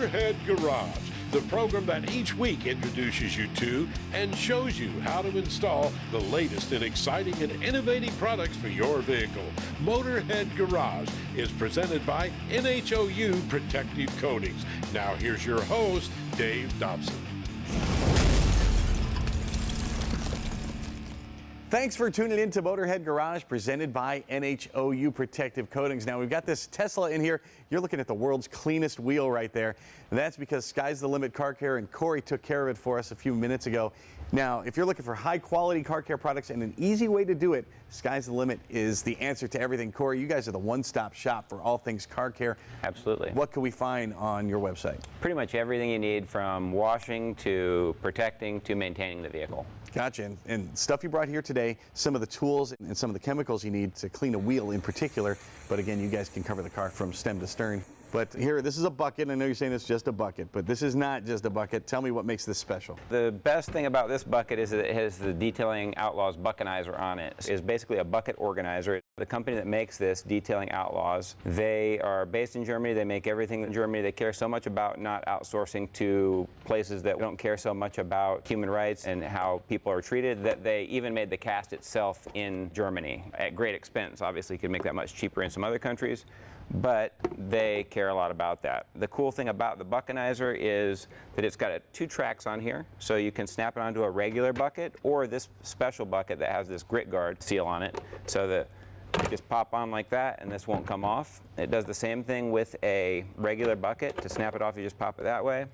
Motorhead Garage, the program that each week introduces you to and shows you how to install the latest in exciting and innovative products for your vehicle. Motorhead Garage is presented by NHOU Protective Coatings. Now here's your host, Dave Dobson. Thanks for tuning in to Motorhead Garage, presented by NHOU Protective Coatings. Now, we've got this Tesla in here. You're looking at the world's cleanest wheel right there. And that's because Sky's the Limit Car Care, and Corey took care of it for us a few minutes ago. Now, if you're looking for high-quality car care products and an easy way to do it, Sky's the Limit is the answer to everything. Corey, you guys are the one-stop shop for all things car care. Absolutely. What can we find on your website? Pretty much everything you need, from washing to protecting to maintaining the vehicle. Gotcha. And stuff you brought here today, some of the tools and some of the chemicals you need to clean a wheel in particular. But again, you guys can cover the car from stem to stern. But here, this is a bucket. I know you're saying it's just a bucket, but this is not just a bucket. Tell me what makes this special. The best thing about this bucket is that it has the Detailing Outlaws Buckenizer on it. It's basically a bucket organizer. The company that makes this, Detailing Outlaws, they are based in Germany. They make everything in Germany. They care so much about not outsourcing to places that don't care so much about human rights and how people are treated, that they even made the cast itself in Germany at great expense. Obviously, you could make that much cheaper in some other countries, but they care a lot about that. The cool thing about the Buckenizer is that it's got two tracks on here, so you can snap it onto a regular bucket or this special bucket that has this grit guard seal on it, so that you just pop on like that and this won't come off. It does the same thing with a regular bucket. To snap it off, you just pop it that way.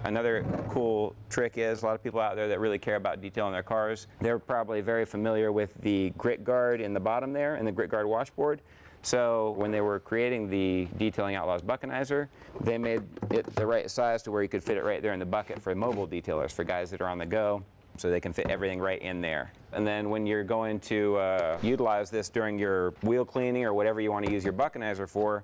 Another cool trick is, a lot of people out there that really care about detailing their cars, they're probably very familiar with the grit guard in the bottom there and the grit guard washboard. So when they were creating the Detailing Outlaws Buckenizer, they made it the right size to where you could fit it right there in the bucket for mobile detailers, for guys that are on the go, so they can fit everything right in there. And then when you're going to utilize this during your wheel cleaning or whatever you want to use your Buckenizer for,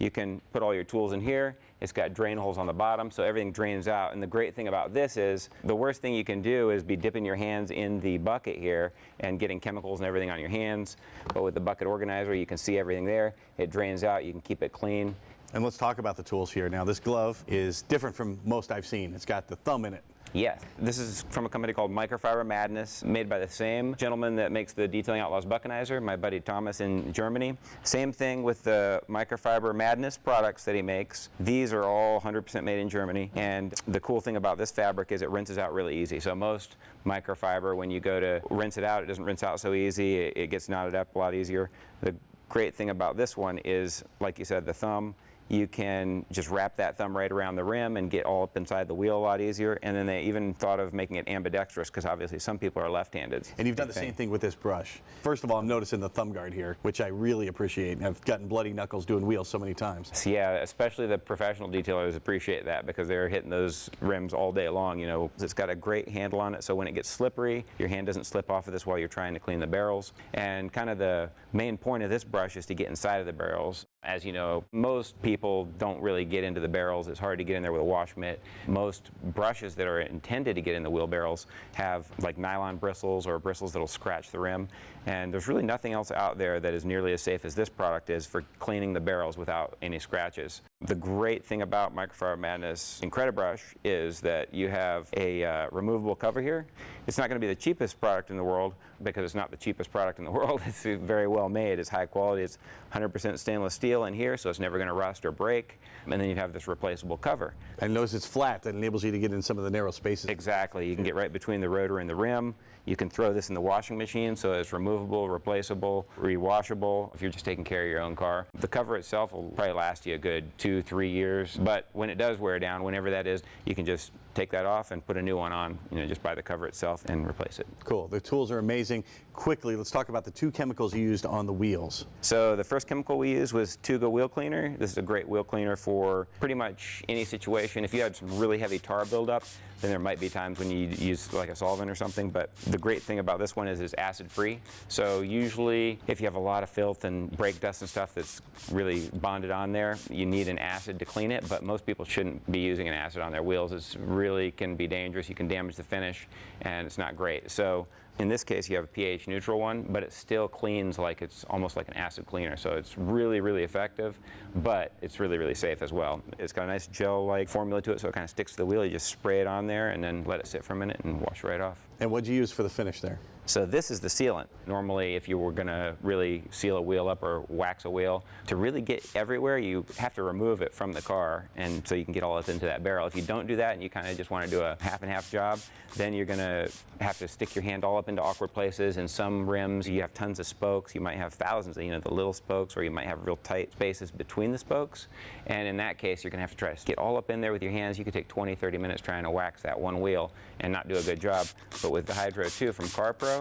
you can put all your tools in here. It's got drain holes on the bottom, so everything drains out. And the great thing about this is, the worst thing you can do is be dipping your hands in the bucket here and getting chemicals and everything on your hands. But with the bucket organizer, you can see everything there. It drains out, you can keep it clean. And let's talk about the tools here. Now, this glove is different from most I've seen. It's got the thumb in it. Yes. This is from a company called Microfiber Madness, made by the same gentleman that makes the Detailing Outlaws Buckenizer, my buddy Thomas in Germany. Same thing with the Microfiber Madness products that he makes. These are all 100% made in Germany, and the cool thing about this fabric is it rinses out really easy. So most microfiber, when you go to rinse it out, it doesn't rinse out so easy. It gets knotted up a lot easier. The great thing about this one is, like you said, the thumb. You can just wrap that thumb right around the rim and get all up inside the wheel a lot easier. And then they even thought of making it ambidextrous, because obviously some people are left-handed. And you've done the same thing with this brush. First of all, I'm noticing the thumb guard here, which I really appreciate. I've gotten bloody knuckles doing wheels so many times. So yeah, especially the professional detailers appreciate that, because they're hitting those rims all day long. You know, it's got a great handle on it, so when it gets slippery, your hand doesn't slip off of this while you're trying to clean the barrels. And kind of the main point of this brush is to get inside of the barrels. As you know, most people don't really get into the barrels. It's hard to get in there with a wash mitt. Most brushes that are intended to get in the wheel barrels have like nylon bristles or bristles that'll scratch the rim. And there's really nothing else out there that is nearly as safe as this product is for cleaning the barrels without any scratches. The great thing about Microfiber Madness Incredibrush is that you have a removable cover here. It's not going to be the cheapest product in the world, because it's not the cheapest product in the world. It's very well made. It's high quality. It's 100% stainless steel in here, so it's never going to rust or break. And then you have this replaceable cover. And notice it's flat. That enables you to get in some of the narrow spaces. Exactly. You can get right between the rotor and the rim. You can throw this in the washing machine, so it's removable, replaceable, rewashable if you're just taking care of your own car. The cover itself will probably last you a good 2-3 years, but when it does wear down, whenever that is, you can just take that off and put a new one on, you know, just buy the cover itself and replace it. Cool. The tools are amazing. Quickly, let's talk about the two chemicals you used on the wheels. So the first chemical we used was Tuga Wheel Cleaner. This is a great wheel cleaner for pretty much any situation. If you had some really heavy tar buildup, then there might be times when you use like a solvent or something, but the great thing about this one is it's acid-free. So usually if you have a lot of filth and brake dust and stuff that's really bonded on there, you need an acid to clean it, but most people shouldn't be using an acid on their wheels. It's really can be dangerous. You can damage the finish, and it's not great. So In this case, you have a pH neutral one, but it still cleans like it's almost like an acid cleaner. So it's really, really effective, but it's really, really safe as well. It's got a nice gel-like formula to it, so it kind of sticks to the wheel. You just spray it on there and then let it sit for a minute and wash right off. And what'd you use for the finish there? So this is the sealant. Normally, if you were going to really seal a wheel up or wax a wheel, to really get everywhere, you have to remove it from the car, and so you can get all this into that barrel. If you don't do that and you kind of just want to do a half and half job, then you're going to have to stick your hand all up into awkward places. In some rims, you have tons of spokes. You might have thousands of, the little spokes, or you might have real tight spaces between the spokes. And in that case, you're going to have to try to get all up in there with your hands. You could take 20, 30 minutes trying to wax that one wheel and not do a good job. But with the Hydro 2 from CarPro,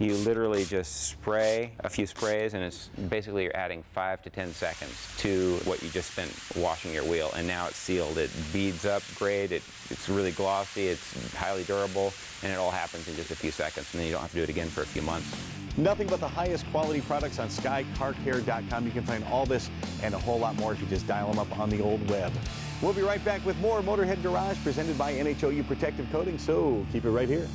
you literally just spray a few sprays, and it's basically you're adding 5 to 10 seconds to what you just spent washing your wheel, and now it's sealed. It beads up great, it's really glossy, it's highly durable, and it all happens in just a few seconds, and then you don't have to do it again for a few months. Nothing but the highest quality products on SkyCarCare.com. You can find all this and a whole lot more if you just dial them up on the old web. We'll be right back with more Motorhead Garage presented by NHOU Protective Coating, so keep it right here.